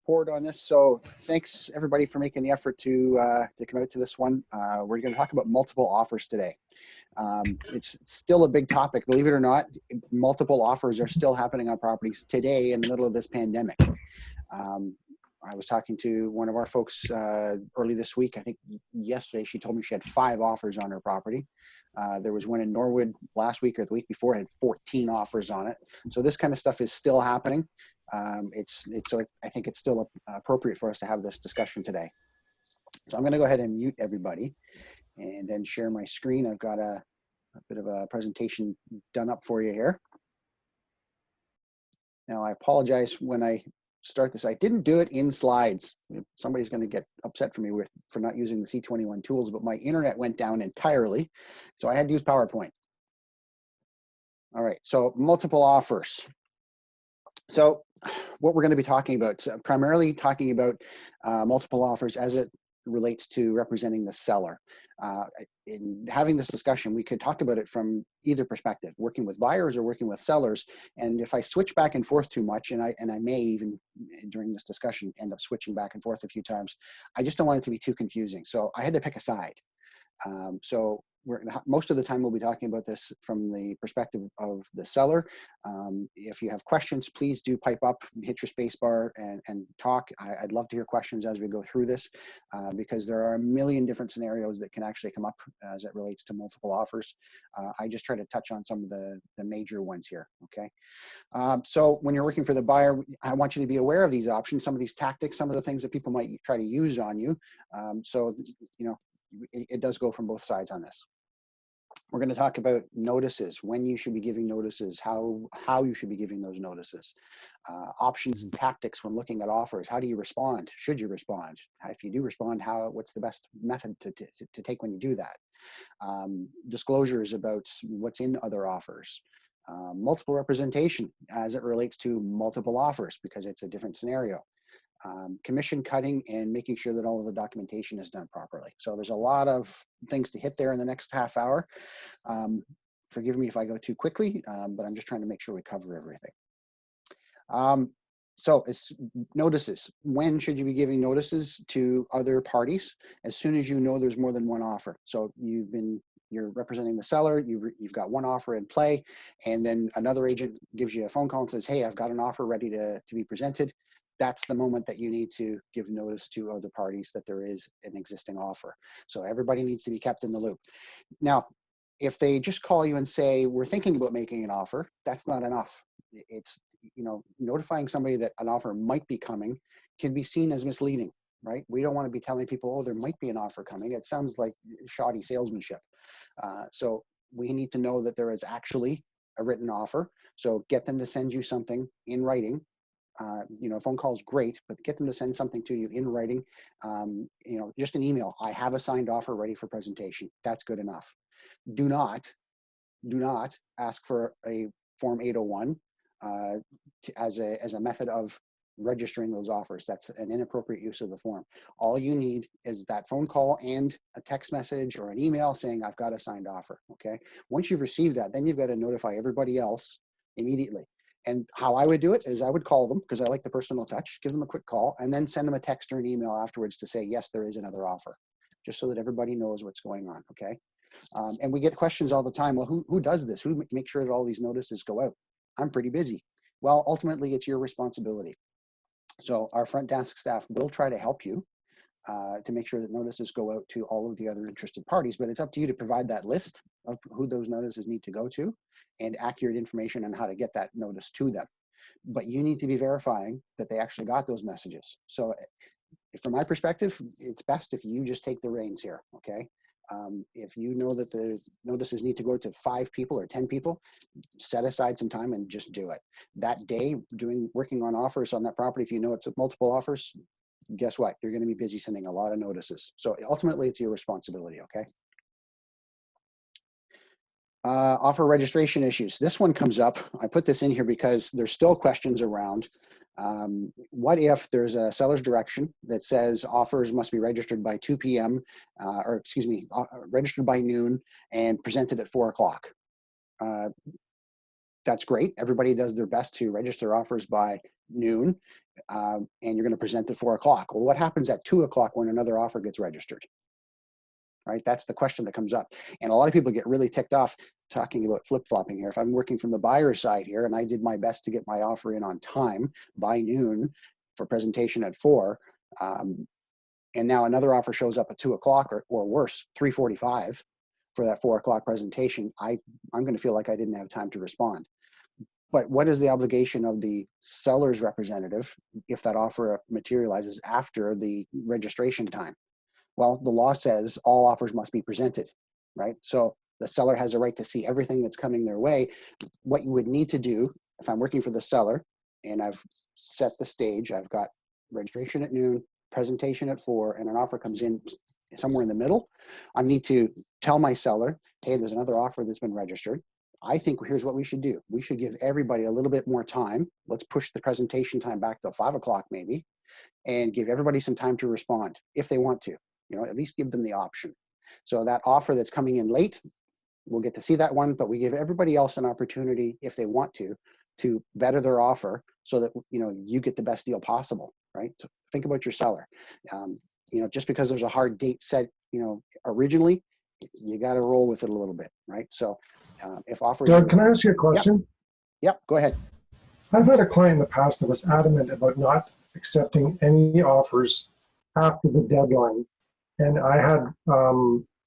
report on this. So thanks everybody for making the effort to come out to this one. We're going to talk about multiple offers today. It's still a big topic, believe it or not. Multiple offers are still happening on properties today in the middle of this pandemic. I was talking to one of our folks early this week. I think yesterday she told me she had 5 offers on her property. There was one in Norwood last week or the week before, had 14 offers on it. So this kind of stuff is still happening. So I think it's still appropriate for us to have this discussion today. So I'm going to go ahead and mute everybody and then share my screen. I've got a bit of a presentation done up for you here. Now I apologize when I start this. I didn't do it in slides. Somebody's going to get upset for me for not using the C21 tools, but my internet went down entirely. So I had to use PowerPoint. All right, so multiple offers. So what we're going to be talking about, primarily talking about multiple offers as it relates to representing the seller. In having this discussion, we could talk about it from either perspective, working with buyers or working with sellers. And if I switch back and forth too much, and I may even during this discussion end up switching back and forth a few times, I just don't want it to be too confusing. So I had to pick a side. So most of the time we'll be talking about this from the perspective of the seller. If you have questions, please do pipe up, hit your space bar and talk. I'd love to hear questions as we go through this because there are a million different scenarios that can actually come up as it relates to multiple offers. I just try to touch on some of the major ones here, okay? So when you're working for the buyer, I want you to be aware of these options, some of these tactics, some of the things that people might try to use on you. So, you know, it does go from both sides on this. We're going to talk about notices, when you should be giving notices, how you should be giving those notices, options and tactics when looking at offers. How do you respond? Should you respond? If you do respond, what's the best method to take when you do that? Disclosures about what's in other offers. Multiple representation as it relates to multiple offers because it's a different scenario. Commission cutting and making sure that all of the documentation is done properly. So there's a lot of things to hit there in the next half hour. Forgive me if I go too quickly, but I'm just trying to make sure we cover everything. So it's notices. When should you be giving notices to other parties? As soon as you know there's more than one offer. So you're representing the seller, you've got one offer in play, and then another agent gives you a phone call and says, hey, I've got an offer ready to be presented. That's the moment that you need to give notice to other parties that there is an existing offer. So everybody needs to be kept in the loop. Now, if they just call you and say, we're thinking about making an offer, that's not enough. It's, you know, notifying somebody that an offer might be coming can be seen as misleading, right? We don't want to be telling people, oh, there might be an offer coming. It sounds like shoddy salesmanship. So we need to know that there is actually a written offer. So get them to send you something in writing. You know, a phone call is great, but get them to send something to you in writing. You know, just an email. I have a signed offer ready for presentation. That's good enough. Do not ask for a Form 801 as a method of registering those offers. That's an inappropriate use of the form. All you need is that phone call and a text message or an email saying, I've got a signed offer, okay? Once you've received that, then you've got to notify everybody else immediately. And how I would do it is I would call them because I like the personal touch, give them a quick call, and then send them a text or an email afterwards to say, yes, there is another offer, just so that everybody knows what's going on, okay? And we get questions all the time, well, who does this? Who makes sure that all these notices go out? I'm pretty busy. Well, ultimately, it's your responsibility. So our front desk staff will try to help you to make sure that notices go out to all of the other interested parties, but it's up to you to provide that list of who those notices need to go to and accurate information on how to get that notice to them. But you need to be verifying that they actually got those messages. So from my perspective, it's best if you just take the reins here, okay? If you know that the notices need to go to 5 people or 10 people, set aside some time and just do it. That day, working on offers on that property, if you know it's multiple offers, guess what? You're going to be busy sending a lot of notices. So ultimately, it's your responsibility, okay? Offer registration issues. This one comes up. I put this in here because there's still questions around. What if there's a seller's direction that says offers must be registered by 2 p.m. Registered by noon and presented at 4 o'clock? That's great. Everybody does their best to register offers by noon, and you're going to present at 4 o'clock. Well, what happens at 2 o'clock when another offer gets registered? Right? That's the question that comes up. And a lot of people get really ticked off talking about flip-flopping here. If I'm working from the buyer's side here and I did my best to get my offer in on time by noon for presentation at 4, and now another offer shows up at 2 o'clock or worse, 3:45 for that 4 o'clock presentation, I'm going to feel like I didn't have time to respond. But what is the obligation of the seller's representative if that offer materializes after the registration time? Well, the law says all offers must be presented, right? So the seller has a right to see everything that's coming their way. What you would need to do, if I'm working for the seller and I've set the stage, I've got registration at noon, presentation at 4, and an offer comes in somewhere in the middle, I need to tell my seller, hey, there's another offer that's been registered. I think here's what we should do. We should give everybody a little bit more time. Let's push the presentation time back to 5 o'clock maybe, and give everybody some time to respond if they want to. At least give them the option. So that offer that's coming in late, we'll get to see that one, but we give everybody else an opportunity if they want to better their offer so that, you get the best deal possible, right? So think about your seller. Just because there's a hard date set, originally, you got to roll with it a little bit, right? So if offers... Doug, can I ask you a question? Yep, go ahead. I've had a client in the past that was adamant about not accepting any offers after the deadline. And I had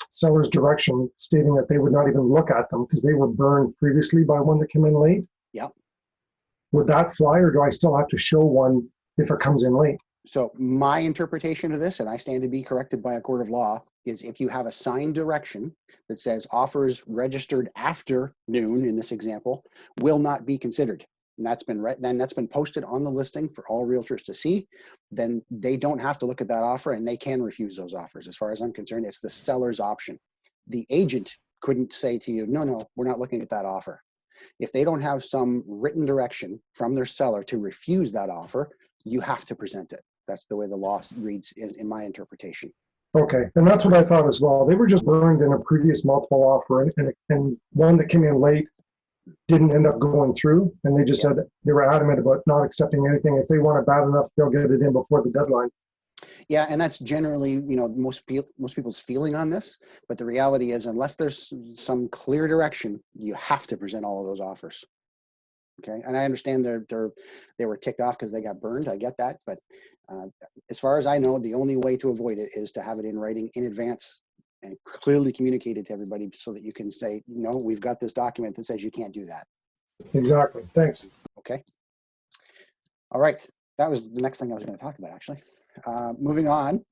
seller's direction stating that they would not even look at them because they were burned previously by one that came in late. Yeah. Would that fly, or do I still have to show one if it comes in late? So my interpretation of this, and I stand to be corrected by a court of law, is if you have a signed direction that says offers registered after noon, in this example, will not be considered. And that's been posted on the listing for all realtors to see, then they don't have to look at that offer and they can refuse those offers. As far as I'm concerned, it's the seller's option. The agent couldn't say to you, no, we're not looking at that offer. If they don't have some written direction from their seller to refuse that offer, you have to present it. That's the way the law reads in my interpretation. Okay, and that's what I thought as well. They were just burned in a previous multiple offer, and one that came in late didn't end up going through, and they just said they were adamant about not accepting anything. If they want it bad enough, they'll get it in before the deadline. Yeah, and that's generally, most people's feeling on this. But the reality is, unless there's some clear direction, you have to present all of those offers. Okay, and I understand they were ticked off because they got burned. I get that, but as far as I know, the only way to avoid it is to have it in writing in advance and clearly communicated to everybody so that you can say, no, we've got this document that says you can't do that. Exactly. Thanks. Okay. All right. That was the next thing I was going to talk about, actually. Moving on.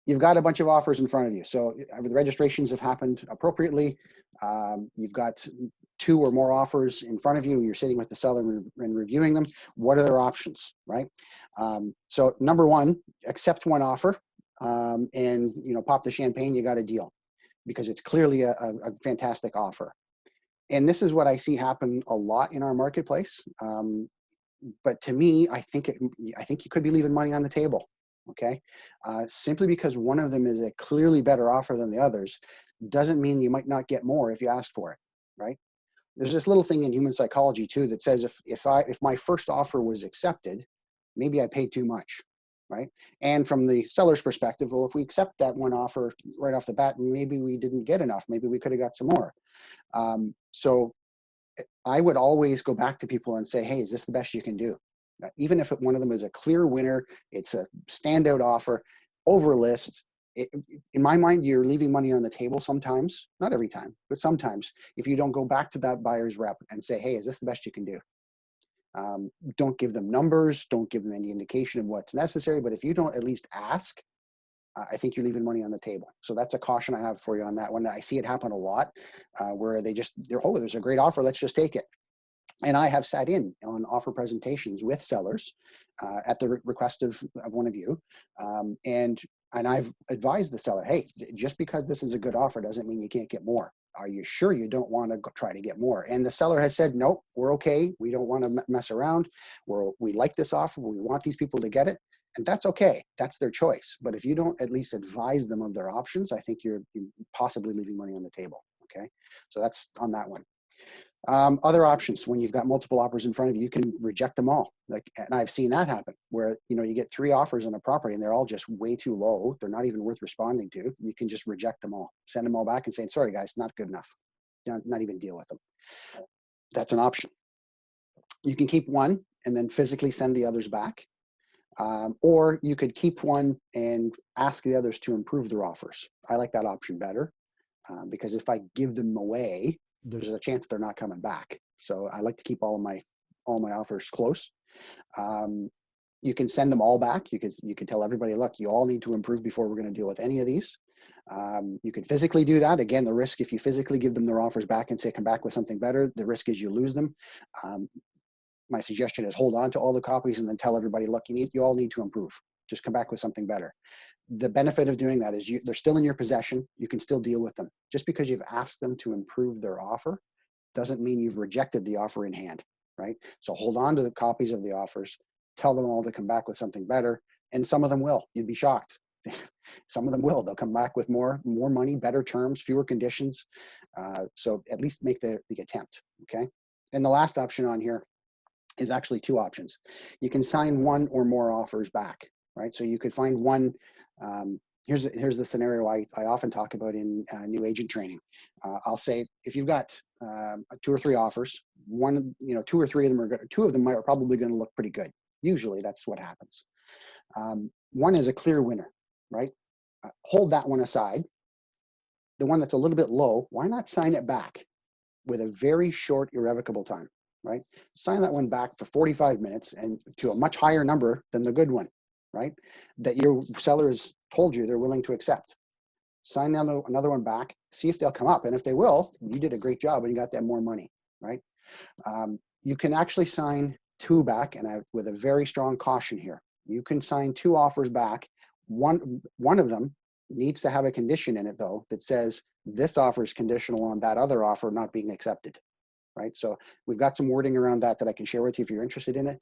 You've got a bunch of offers in front of you. So the registrations have happened appropriately. You've got 2 or more offers in front of you. You're sitting with the seller and reviewing them. What are their options, right? So number 1, accept one offer. And pop the champagne, you got a deal because it's clearly a fantastic offer. And this is what I see happen a lot in our marketplace. But to me, I think you could be leaving money on the table. Okay, simply because one of them is a clearly better offer than the others doesn't mean you might not get more if you ask for it, right? There's this little thing in human psychology too that says if my first offer was accepted, maybe I paid too much. Right? And from the seller's perspective, well, if we accept that one offer right off the bat, maybe we didn't get enough. Maybe we could have got some more. So I would always go back to people and say, hey, is this the best you can do? Even if one of them is a clear winner, it's a standout offer, over list. In my mind, you're leaving money on the table sometimes, not every time, but sometimes if you don't go back to that buyer's rep and say, hey, is this the best you can do? Don't give them numbers, don't give them any indication of what's necessary, but if you don't at least ask, I think you're leaving money on the table. So that's a caution I have for you on that one. I see it happen a lot where oh, there's a great offer, let's just take it. And I have sat in on offer presentations with sellers at the request of one of you. And I've advised the seller, hey, just because this is a good offer doesn't mean you can't get more. Are you sure you don't want to try to get more? And the seller has said, nope, we're okay. We don't want to mess around. We like this offer. We want these people to get it. And that's okay. That's their choice. But if you don't at least advise them of their options, I think you're possibly leaving money on the table. Okay. So that's on that one. Other options, when you've got multiple offers in front of you, you can reject them all. Like, and I've seen that happen where, you know, you get 3 offers on a property and they're all just way too low. They're not even worth responding to. You can just reject them all, send them all back and say, sorry guys, not good enough. Not even deal with them. That's an option. You can keep one and then physically send the others back. Or you could keep one and ask the others to improve their offers. I like that option better because if I give them away, there's a chance they're not coming back. So I like to keep all my offers close. You can send them all back. You could tell everybody, look, you all need to improve before we're going to deal with any of these. You could physically do that. Again, the risk, if you physically give them their offers back and say, come back with something better, the risk is you lose them. My suggestion is hold on to all the copies and then tell everybody, look, you all need to improve. Just come back with something better. The benefit of doing that is they're still in your possession. You can still deal with them. Just because you've asked them to improve their offer doesn't mean you've rejected the offer in hand, right? So hold on to the copies of the offers, tell them all to come back with something better. And some of them will. You'd be shocked. Some of them will. They'll come back with more money, better terms, fewer conditions. So at least make the attempt, okay? And the last option on here is actually 2 options. You can sign 1 or more offers back, right? So you could find one. Here's the scenario I often talk about in new agent training. I'll say if you've got 2 or 3 offers, 2 or 3 of them 2 of them are probably going to look pretty good. Usually that's what happens. One is a clear winner, right? Hold that one aside. The one that's a little bit low, why not sign it back with a very short irrevocable time, right? Sign that one back for 45 minutes and to a much higher number than the good one, right? That your seller has told you they're willing to accept. Sign another one back, see if they'll come up. And if they will, you did a great job and you got them more money, right? You can actually sign 2 back, and with a very strong caution here. You can sign 2 offers back. One of them needs to have a condition in it, though, that says this offer is conditional on that other offer not being accepted, right? So we've got some wording around that I can share with you if you're interested in it.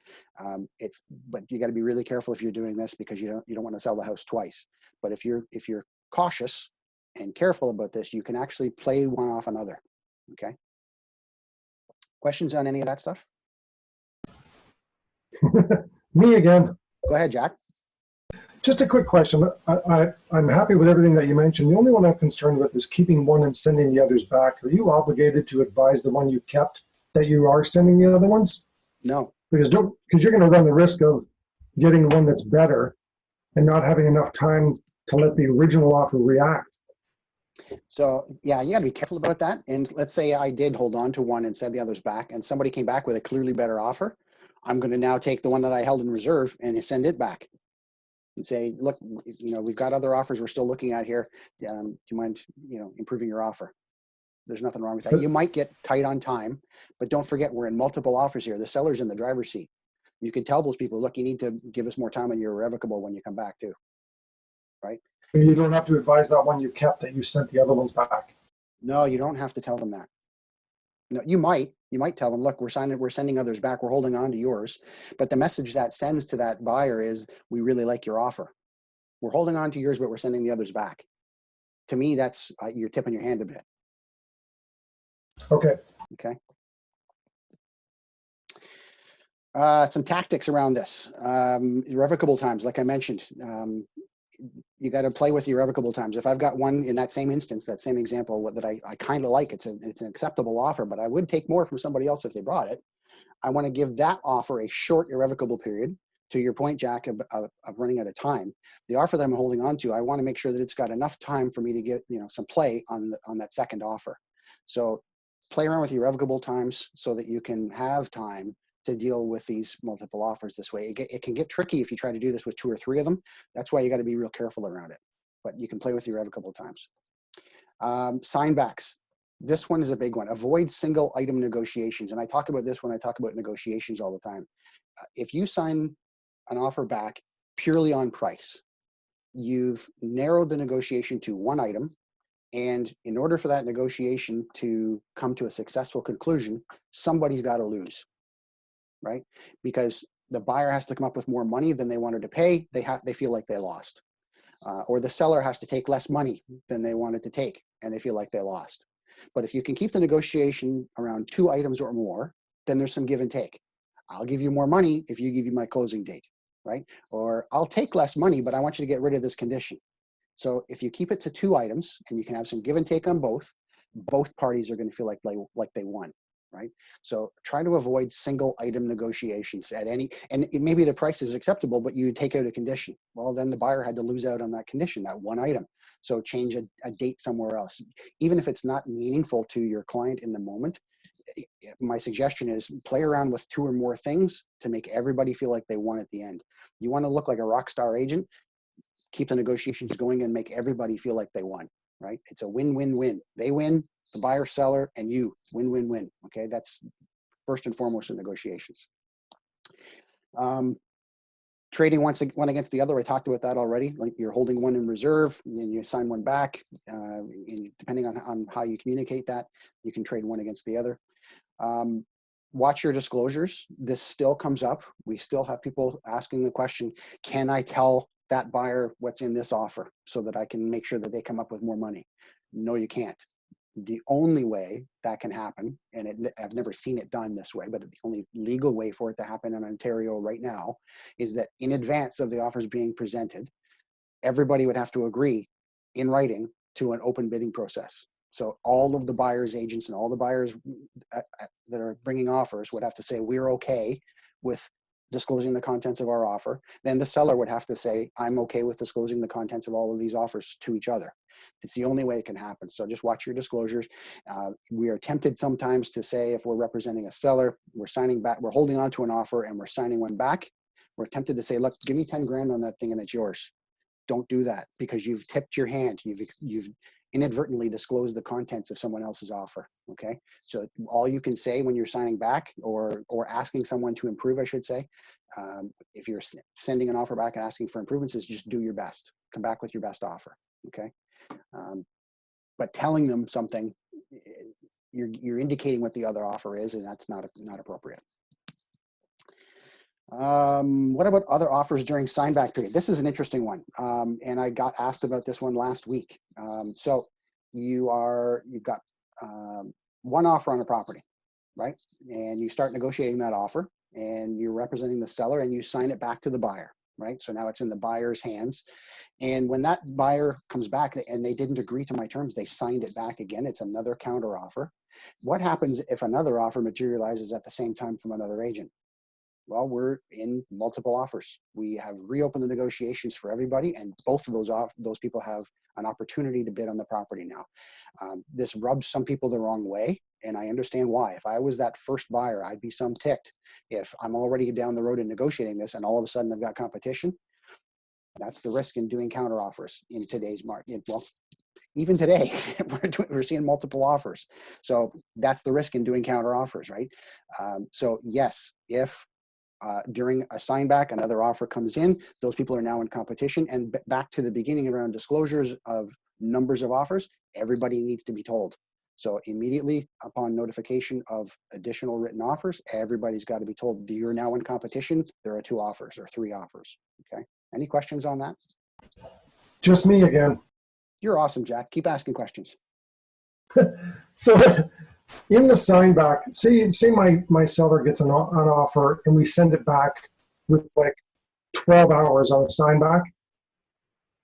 But you got to be really careful if you're doing this because you don't want to sell the house twice. But if you're cautious and careful about this, you can actually play one off another. Okay. Questions on any of that stuff? Me again. Go ahead, Jack. Just a quick question. I'm happy with everything that you mentioned. The only one I'm concerned with is keeping one and sending the others back. Are you obligated to advise the one you kept that you are sending the other ones? No. Because you're going to run the risk of getting one that's better and not having enough time to let the original offer react. So yeah, you got to be careful about that. And let's say I did hold on to one and send the others back, and somebody came back with a clearly better offer. I'm going to now take the one that I held in reserve and send it back and say, look, we've got other offers we're still looking at here. Do you mind, improving your offer? There's nothing wrong with that. You might get tight on time, but don't forget we're in multiple offers here. The seller's in the driver's seat. You can tell those people, look, you need to give us more time on your irrevocable when you come back too, right? You don't have to advise that one you kept that you sent the other ones back. No, you don't have to tell them that. No, you might tell them, look, we're sending others back. We're holding on to yours. But the message that sends to that buyer is, we really like your offer. We're holding on to yours, but we're sending the others back. To me, that's you're tipping your hand a bit. Okay. Okay. Some tactics around this. Irrevocable times, like I mentioned. You got to play with the irrevocable times. If I've got one in that same instance, that same example that I kind of like, it's an acceptable offer, but I would take more from somebody else if they brought it. I want to give that offer a short irrevocable period. To your point, Jack, of running out of time. The offer that I'm holding on to, I want to make sure that it's got enough time for me to get some play on that second offer. So play around with irrevocable times so that you can have time to deal with these multiple offers this way. It can get tricky if you try to do this with 2 or 3 of them. That's why you got to be real careful around it. But you can play with irrevocable times. Sign backs. This one is a big one. Avoid single item negotiations. And I talk about this when I talk about negotiations all the time. If you sign an offer back purely on price, you've narrowed the negotiation to one item. And in order for that negotiation to come to a successful conclusion, somebody's got to lose. Right? Because the buyer has to come up with more money than they wanted to pay. They feel like they lost. Or the seller has to take less money than they wanted to take, and they feel like they lost. But if you can keep the negotiation around 2 items or more, then there's some give and take. I'll give you more money if you give you my closing date, right? Or I'll take less money, but I want you to get rid of this condition. So if you keep it to 2 items and you can have some give and take on both parties are going to feel like they won, right? So try to avoid single item negotiations at any, and maybe the price is acceptable, but you take out a condition. Well, then the buyer had to lose out on that condition, that one item. So change a date somewhere else. Even if it's not meaningful to your client in the moment, my suggestion is play around with 2 or more things to make everybody feel like they won at the end. You want to look like a rock star agent, keep the negotiations going and make everybody feel like they won, right? It's a win-win-win. They win, the buyer, seller, and you win-win-win. Okay, that's first and foremost in negotiations. Trading one against the other, I talked about that already. Like you're holding one in reserve and you sign one back. And depending on how you communicate that, you can trade one against the other. Watch your disclosures. This still comes up. We still have people asking the question, can I tell that buyer what's in this offer so that I can make sure that they come up with more money? No, you can't. The only way that can happen, and I've never seen it done this way, but the only legal way for it to happen in Ontario right now is that in advance of the offers being presented, everybody would have to agree in writing to an open bidding process. So all of the buyers agents and all the buyers that are bringing offers would have to say, we're okay with disclosing the contents of our offer. Then the seller would have to say, I'm okay with disclosing the contents of all of these offers to each other. It's the only way it can happen. So just watch your disclosures. We are tempted sometimes to say, if we're representing a seller, we're signing back, we're holding on to an offer and we're signing one back. We're tempted to say, look, give me 10 grand on that thing and it's yours. Don't do that because you've tipped your hand. You've inadvertently disclosed the contents of someone else's offer. Okay. So all you can say when you're signing back or asking someone to improve, I should say, if you're sending an offer back and asking for improvements, is just do your best. Come back with your best offer. Okay. But telling them something, you're indicating what the other offer is, and that's not appropriate. What about other offers during sign back period? This is an interesting one. And I got asked about this one last week. So you've got one offer on a property, right? And you start negotiating that offer and you're representing the seller and you sign it back to the buyer, right? So now it's in the buyer's hands. And when that buyer comes back and they didn't agree to my terms, they signed it back again. It's another counter offer. What happens if another offer materializes at the same time from another agent? Well, we're in multiple offers. We have reopened the negotiations for everybody, and both of those people have an opportunity to bid on the property now. This rubs some people the wrong way, and I understand why. If I was that first buyer, I'd be some ticked. If I'm already down the road in negotiating this, and all of a sudden I've got competition, that's the risk in doing counter offers in today's market. Well, even today, we're seeing multiple offers. So that's the risk in doing counter offers, right? So yes, if during a sign back, another offer comes in, those people are now in competition. And back to the beginning around disclosures of numbers of offers, everybody needs to be told. So immediately upon notification of additional written offers, everybody's got to be told you're now in competition. There are 2 offers or 3 offers. Okay. Any questions on that? Just me again. You're awesome, Jack. Keep asking questions. So in the sign back, say my seller gets an offer and we send it back with like 12 hours on a sign back.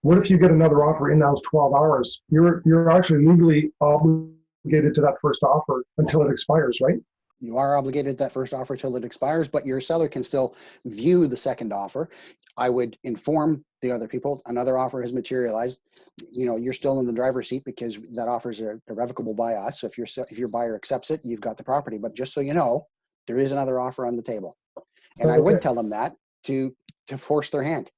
What if you get another offer in those 12 hours? You're actually legally obligated to that first offer until it expires, right? You are obligated to that first offer till it expires, but your seller can still view the second offer. I would inform the other people another offer has materialized. You know, you're still in the driver's seat because that offer is irrevocable by us. So if your buyer accepts it, you've got the property. But just so you know, there is another offer on the table, and I would tell them that to force their hand,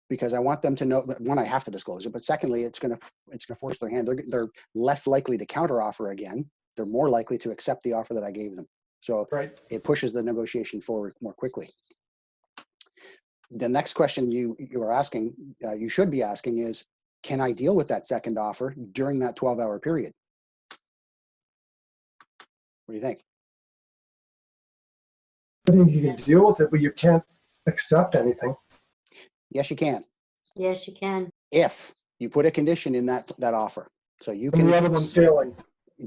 because I want them to know that, one, I have to disclose it, but secondly, it's going to force their hand. They're less likely to counter offer again. They're more likely to accept the offer that I gave them. So It pushes the negotiation forward more quickly. The next question you are asking, you should be asking is, can I deal with that second offer during that 12-hour period? What do you think? I think you can deal with it, but you can't accept anything. Yes, you can. Yes, you can. If you put a condition in that offer. So you can. And the other one's failing.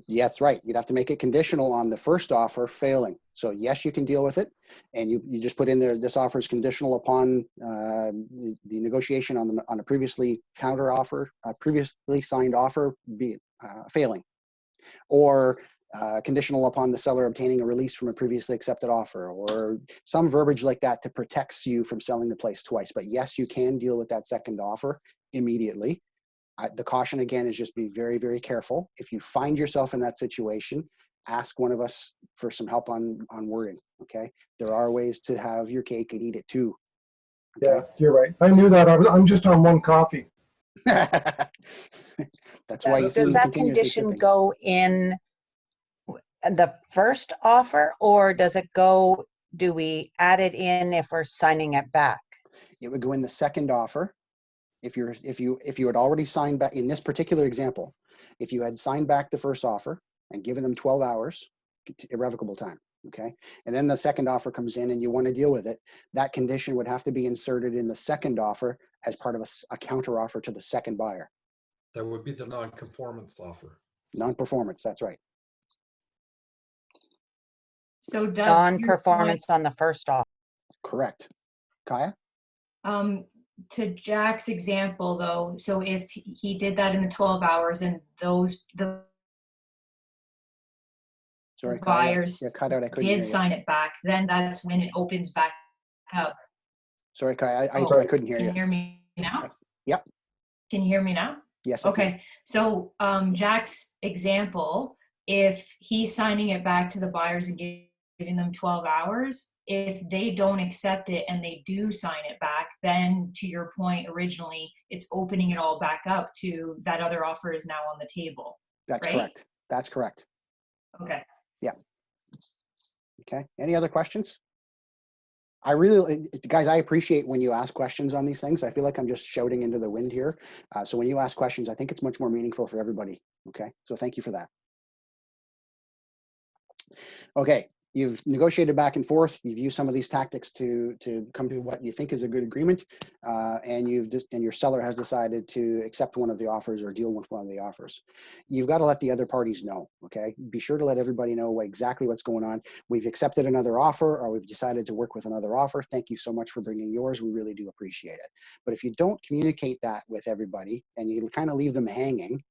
Yeah, that's right. You'd have to make it conditional on the first offer failing. So yes, you can deal with it, and you just put in there, this offer is conditional upon the negotiation on a previously counter offer, previously signed offer be failing, or conditional upon the seller obtaining a release from a previously accepted offer, or some verbiage like that to protect you from selling the place twice. But yes, you can deal with that second offer immediately. The caution again is just be very, very careful. If you find yourself in that situation, ask one of us for some help on wording. Okay, there are ways to have your cake and eat it too. Yeah, Okay, you're right. I knew that. I'm just on one coffee. that's why you see Does me that continuously condition sipping. go in the first offer, or does it go, do we add it in if we're signing it back? It would go in the second offer. If you had already signed back in this particular example, if you had signed back the first offer and given them 12 hours, irrevocable time, okay? And then the second offer comes in and you want to deal with it, that condition would have to be inserted in the second offer as part of a counter offer to the second buyer. That would be the non-conformance offer. Non-performance, that's right. So Doug, to your point, Non-performance on the first offer. Correct. Kaya? to Jack's example though, so if he did that in the 12 hours and the Sorry, Kaya. buyers Yeah, cut out. I couldn't hear did you. sign it back, then that's when it opens back up. Sorry, Kaya. I couldn't hear Can you you. hear me now? Yep. Can you hear me now? Yes. I can. Okay, so Jack's example, if he's signing it back to the buyers and giving them 12 hours, if they don't accept it and they do sign it back, then to your point originally, it's opening it all back up to that other offer is now on the table. That's right? correct. That's correct. Okay. Okay. Any other questions? Guys, I appreciate when you ask questions on these things. I feel like I'm just shouting into the wind here. So when you ask questions, I think it's much more meaningful for everybody. Okay. So thank you for that. Okay. You've negotiated back and forth. You've used some of these tactics to come to what you think is a good agreement, and your seller has decided to accept one of the offers or deal with one of the offers. You've got to let the other parties know. Okay, be sure to let everybody know exactly what's going on. We've accepted another offer, or we've decided to work with another offer. Thank you so much for bringing yours. We really do appreciate it. But if you don't communicate that with everybody and you kind of leave them hanging,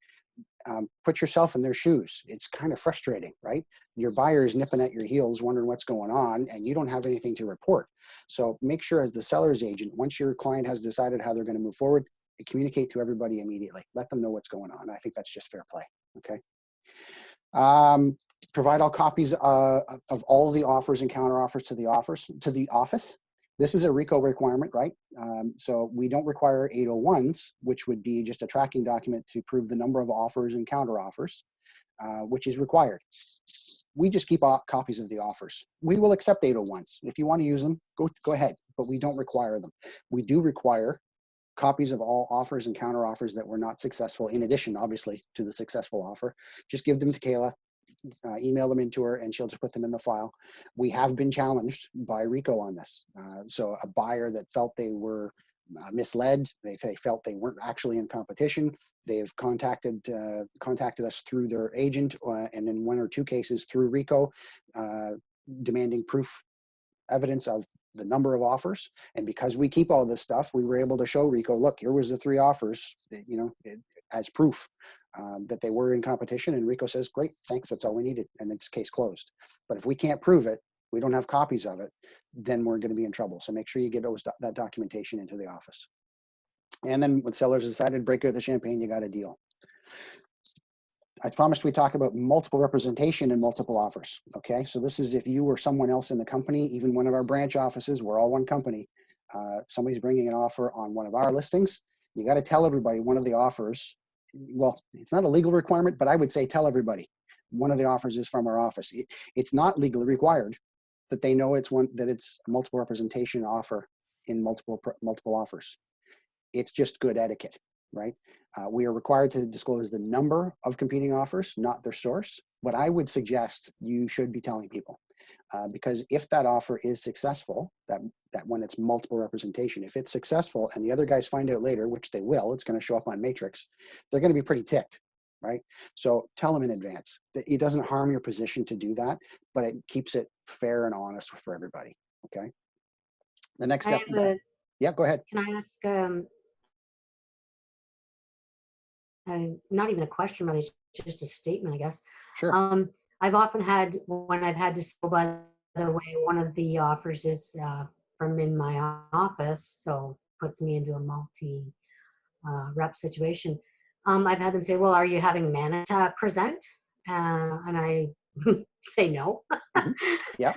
put yourself in their shoes. It's kind of frustrating, right? Your buyer is nipping at your heels, wondering what's going on, and you don't have anything to report. So make sure as the seller's agent, once your client has decided how they're going to move forward, communicate to everybody immediately. Let them know what's going on. I think that's just fair play, okay? Provide all copies of all the offers and counter offers to the office. This is a RICO requirement, right? So we don't require 801s, which would be just a tracking document to prove the number of offers and counter offers, which is required. We just keep copies of the offers. We will accept 801s. If you want to use them, go ahead, but we don't require them. We do require copies of all offers and counter offers that were not successful, in addition, obviously, to the successful offer. Just give them to Kayla. Email them into her and she'll just put them in the file. We have been challenged by RICO on this. So a buyer that felt they were misled, they felt they weren't actually in competition, they've contacted us through their agent and in one or two cases through RICO, demanding proof, evidence of the number of offers. And because we keep all this stuff, we were able to show RICO, look, here was the 3 offers, as proof that they were in competition. And RICO says, great, thanks, that's all we needed. And this case closed. But if we can't prove it, we don't have copies of it, then we're going to be in trouble. So make sure you get that documentation into the office. And then when sellers decided to break out the champagne, you got a deal. I promised we talk about multiple representation and multiple offers. Okay, so this is if you or someone else in the company, even one of our branch offices, we're all one company, somebody's bringing an offer on one of our listings, you got to tell everybody one of the offers. Well, it's not a legal requirement, but I would say tell everybody one of the offers is from our office. It's not legally required that they know it's a multiple representation offer in multiple offers. It's just good etiquette, right? We are required to disclose the number of competing offers, not their source. But I would suggest you should be telling people because if that offer is successful, that when it's multiple representation, if it's successful and the other guys find out later, which they will, it's going to show up on Matrix, they're going to be pretty ticked right? So tell them in advance. It doesn't harm your position to do that, but it keeps it fair and honest for everybody, okay? The next I step, have a, yeah, go ahead. can I ask, not even a question really, it's just a statement, I guess. Sure. I've often had, when I've had to say, oh, by the way, one of the offers is from in my office, so puts me into a multi rep situation. I've had them say, well, are you having Manita present? And I say no. Mhm. Yeah.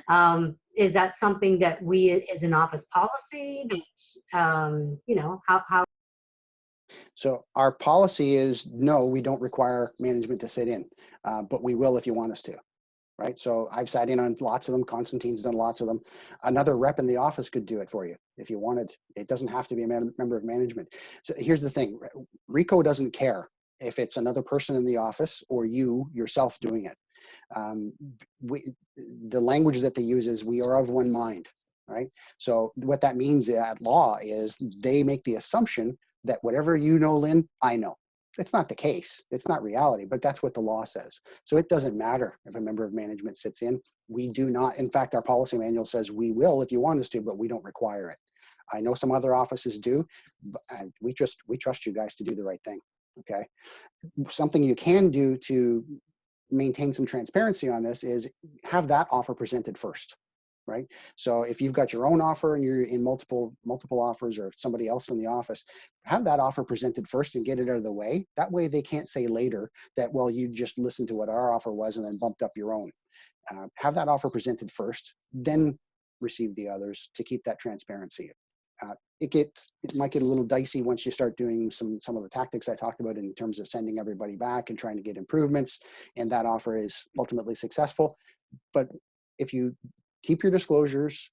Is that something that we, as an office policy, that, you know, how So our policy is no, we don't require management to sit in, but we will if you want us to, right? So I've sat in on lots of them. Constantine's done lots of them. Another rep in the office could do it for you if you wanted. It doesn't have to be a member of management. So here's the thing, RICO doesn't care if it's another person in the office or you yourself doing it. The language that they use is we are of one mind, right? So what that means at law is they make the assumption that whatever you know, Lynn, I know. It's not the case. It's not reality, but that's what the law says. So it doesn't matter if a member of management sits in. We do not, in fact, our policy manual says we will if you want us to, but we don't require it. I know some other offices do, but we trust you guys to do the right thing, okay? Something you can do to maintain some transparency on this is have that offer presented first, right? So if you've got your own offer and you're in multiple offers, or if somebody else in the office, have that offer presented first and get it out of the way. That way they can't say later that, well, you just listened to what our offer was and then bumped up your own. Have that offer presented first, then receive the others to keep that transparency. It might get a little dicey once you start doing some of the tactics I talked about in terms of sending everybody back and trying to get improvements, and that offer is ultimately successful. But if you keep your disclosures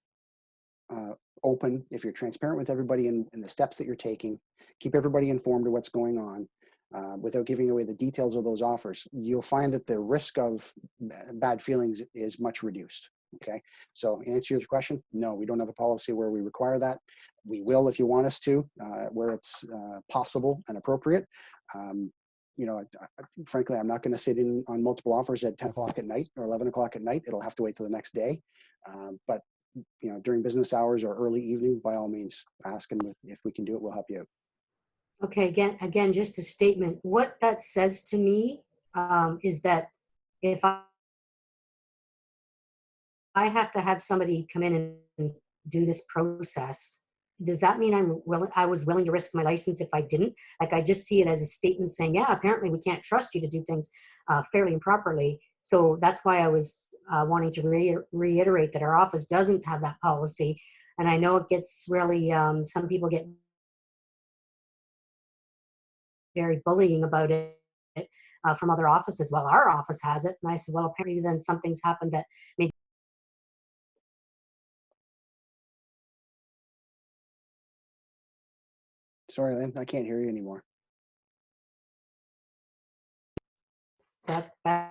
open, if you're transparent with everybody in the steps that you're taking, keep everybody informed of what's going on without giving away the details of those offers, you'll find that the risk of bad feelings is much reduced. Okay, so in answer to your question, no, we don't have a policy where we require that. We will if you want us to, where it's possible and appropriate. You know, frankly, I'm not going to sit in on multiple offers at 10 o'clock at night or 11 o'clock at night. It'll have to wait till the next day. But you know, during business hours or early evening, by all means, ask, and if we can do it, we'll help you out. Okay, again, just a statement. What that says to me is that if I have to have somebody come in and do this process, does that mean I was willing to risk my license if I didn't? Like, I just see it as a statement saying, yeah, apparently we can't trust you to do things fairly and properly. So that's why I was wanting to reiterate that our office doesn't have that policy. And I know it gets really, some people get very bullying about it from other offices. Well, our office has it. And I said, well, apparently then something's happened that maybe. Sorry, Lynn, I can't hear you anymore. Is that better?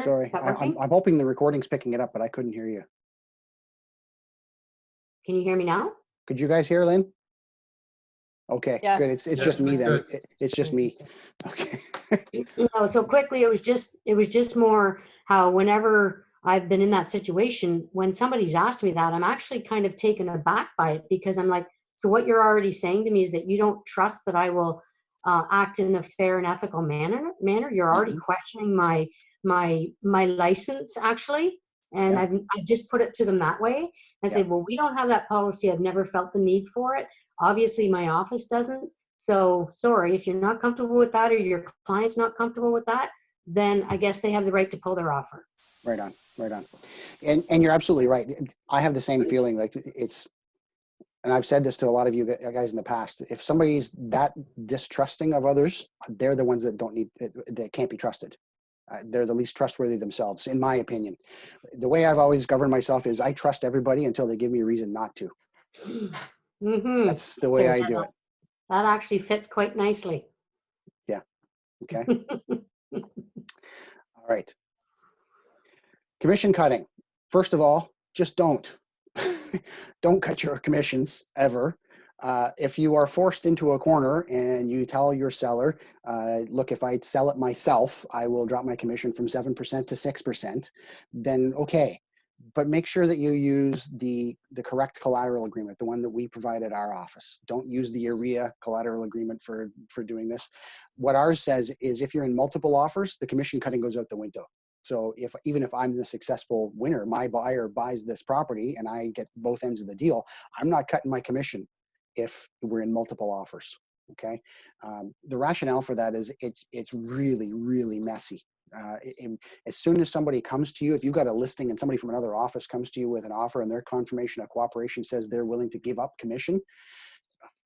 Sorry, Is that working? I'm hoping the recording's picking it up, but I couldn't hear you. Can you hear me now? Could you guys hear Lynn? Okay, Yes. good. It's Yes, just me we're then. good. It's just me. Okay. No, so quickly, it was just more how whenever I've been in that situation, when somebody's asked me that, I'm actually kind of taken aback by it, because I'm like, so what you're already saying to me is that you don't trust that I will act in a fair and ethical manner. You're already Mhm. questioning my license, actually. And Yeah. I've just put it to them that way. I say, well, we don't have that policy. I've never felt the need for it. Obviously, my office doesn't. So sorry, if you're not comfortable with that, or your client's not comfortable with that, then I guess they have the right to pull their offer. Right on, right on. And you're absolutely right. I have the same feeling. Like it's, and I've said this to a lot of you guys in the past. If somebody's that distrusting of others, they're the ones that that can't be trusted. They're the least trustworthy themselves, in my opinion. The way I've always governed myself is I trust everybody until they give me a reason not to. Mm-hmm. That's the way I do it. That actually fits quite nicely. Yeah. Okay. All right. Commission cutting. First of all, just don't. Don't cut your commissions ever. If you are forced into a corner and you tell your seller, look, if I sell it myself, I will drop my commission from 7% to 6%, then okay. But make sure that you use the correct collateral agreement, the one that we provide at our office. Don't use the AREA collateral agreement for doing this. What ours says is if you're in multiple offers, the commission cutting goes out the window. So even if I'm the successful winner, my buyer buys this property and I get both ends of the deal, I'm not cutting my commission if we're in multiple offers. Okay. The rationale for that is it's really, really messy. As soon as somebody comes to you, if you've got a listing and somebody from another office comes to you with an offer and their confirmation of cooperation says they're willing to give up commission,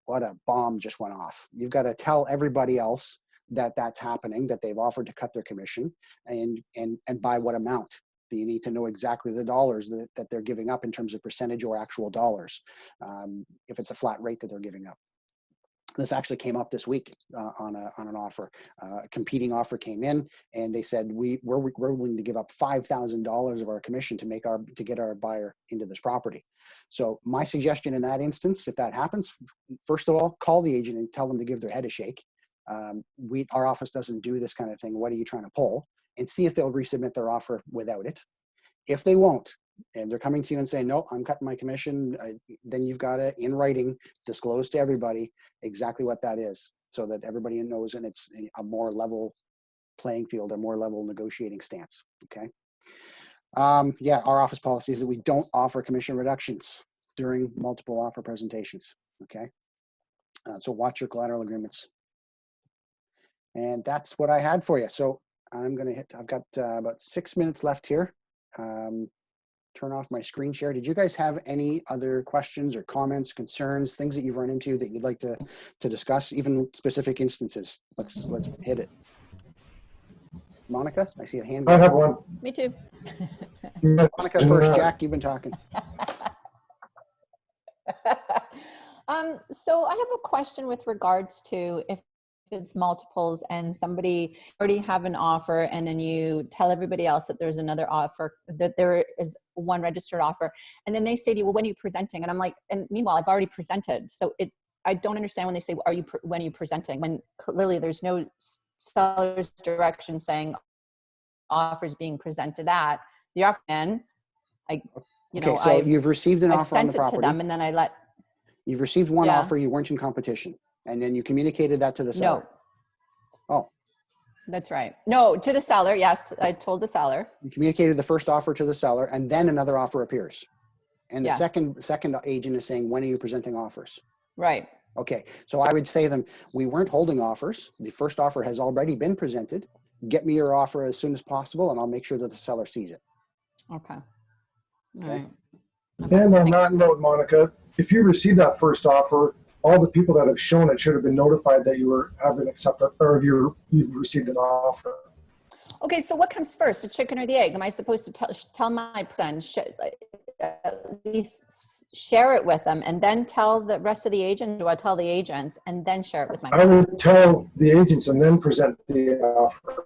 what a bomb just went off. You've got to tell everybody else that that's happening, that they've offered to cut their commission, and by what amount. You need to know exactly the dollars that they're giving up in terms of percentage or actual dollars, if it's a flat rate that they're giving up. This actually came up this week on an offer. A competing offer came in, and they said we're willing to give up $5,000 of our commission to get our buyer into this property. So my suggestion in that instance, if that happens, first of all, call the agent and tell them to give their head a shake. Our office doesn't do this kind of thing. What are you trying to pull? And see if they'll resubmit their offer without it. If they won't, and they're coming to you and saying, no, I'm cutting my commission, then you've got to, in writing, disclose to everybody exactly what that is so that everybody knows and it's a more level playing field, a more level negotiating stance, okay? Yeah, our office policy is that we don't offer commission reductions during multiple offer presentations, okay? So watch your collateral agreements. And that's what I had for you. So I'm going to hit, I've got about 6 minutes left here. Turn off my screen share. Did you guys have any other questions or comments, concerns, things that you've run into that you'd like to discuss, even specific instances? Let's hit it. Monica, I see a hand. I have one. Me too. Monica first. Jack, you've been talking. So I have a question with regards to if it's multiples and somebody already have an offer and then you tell everybody else that there's another offer, that there is one registered offer, and then they say to you, well, when are you presenting? And I'm like, and meanwhile, I've already presented. So I don't understand when they say, when are you presenting? When clearly there's no seller's direction saying offers being presented at the offer. And so you've received an I've offer on sent the it property. to them, and then You've received one Yeah. offer, you weren't in competition, and then you communicated that to the seller. No. Oh. That's right. No, to the seller. Yes, I told the seller. You communicated the first offer to the seller, and then another offer appears. And the Yes. second agent is saying, when are you presenting offers? Right. Okay, so I would say to them, we weren't holding offers. The first offer has already been presented. Get me your offer as soon as possible, and I'll make sure that the seller sees it. Okay. All Okay. right. And on that note, Monica, if you receive that first offer, all the people that have shown it should have been notified that have been accepted, or you've received an offer. Okay, so what comes first, the chicken or the egg? Am I supposed to tell my friend, at least share it with them, and then tell the rest of the agents? Do I tell the agents and then share it with my I would tell the agents and then present the offer.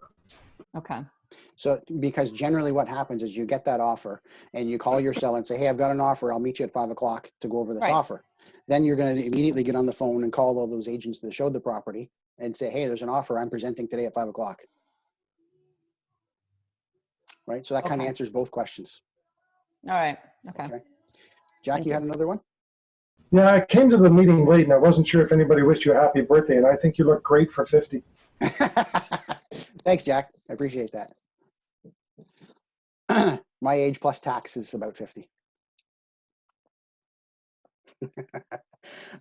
Okay. So, because generally what happens is you get that offer and you call your seller and say, hey, I've got an offer. I'll meet you at 5 o'clock to go over this Right. offer. Then you're going to immediately get on the phone and call all those agents that showed the property and say, hey, there's an offer I'm presenting today at 5 o'clock. Right? So that kind of Okay. answers both questions. All right. Okay. Okay. Jack, Thank you you. had another one? Yeah, I came to the meeting late and I wasn't sure if anybody wished you a happy birthday, and I think you look great for 50. Thanks, Jack. I appreciate that. My age plus tax is about 50.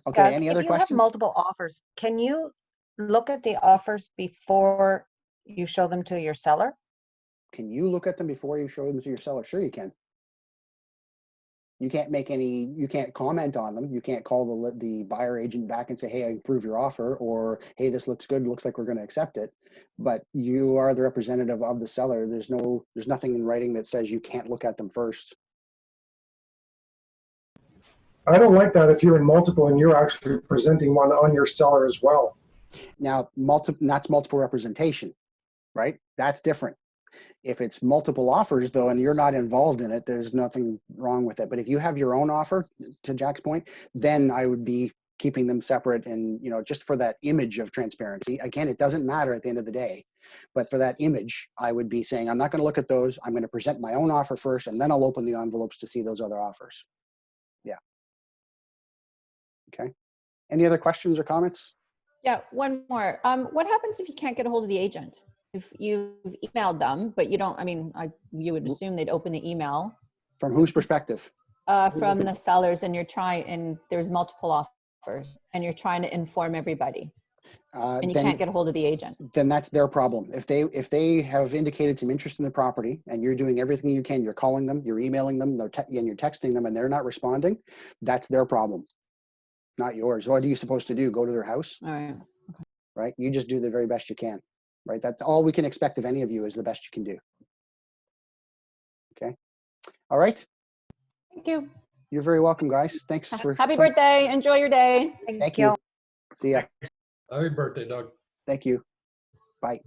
Okay, any other If you have questions? multiple offers, can you look at the offers before you show them to your seller? Can you look at them before you show them to your seller? Sure you can. You can't comment on them. You can't call the buyer agent back and say, hey, I approve your offer, or hey, this looks good. Looks like we're going to accept it. But you are the representative of the seller. There's nothing in writing that says you can't look at them first. I don't like that if you're in multiple and you're actually presenting one on your seller as well. Now, that's multiple representation, right? That's different. If it's multiple offers, though, and you're not involved in it, there's nothing wrong with it. But if you have your own offer, to Jack's point, then I would be keeping them separate and, you know, just for that image of transparency. Again, it doesn't matter at the end of the day, but for that image, I would be saying, I'm not going to look at those. I'm going to present my own offer first, and then I'll open the envelopes to see those other offers. Yeah. Okay. Any other questions or comments? Yeah, one more. What happens if you can't get a hold of the agent? If you've emailed them, but you don't, I mean, you would assume they'd open the email From whose perspective? from the sellers, and you're trying, and there's multiple offers, and you're trying to inform everybody, and you can't get a hold of the agent. Then that's their problem. If they have indicated some interest in the property and you're doing everything you can, you're calling them, you're emailing them, and you're texting them, and they're not responding, that's their problem, not yours. What are you supposed to do? Go to their house, All right. right? You just do the very best you can, right? That's all we can expect of any of you, is the best you can do. Okay. All right. Thank you. You're very welcome, guys. Thanks for Happy birthday. Enjoy your day. Thank you. See ya. Happy birthday, Doug. Thank you. Bye.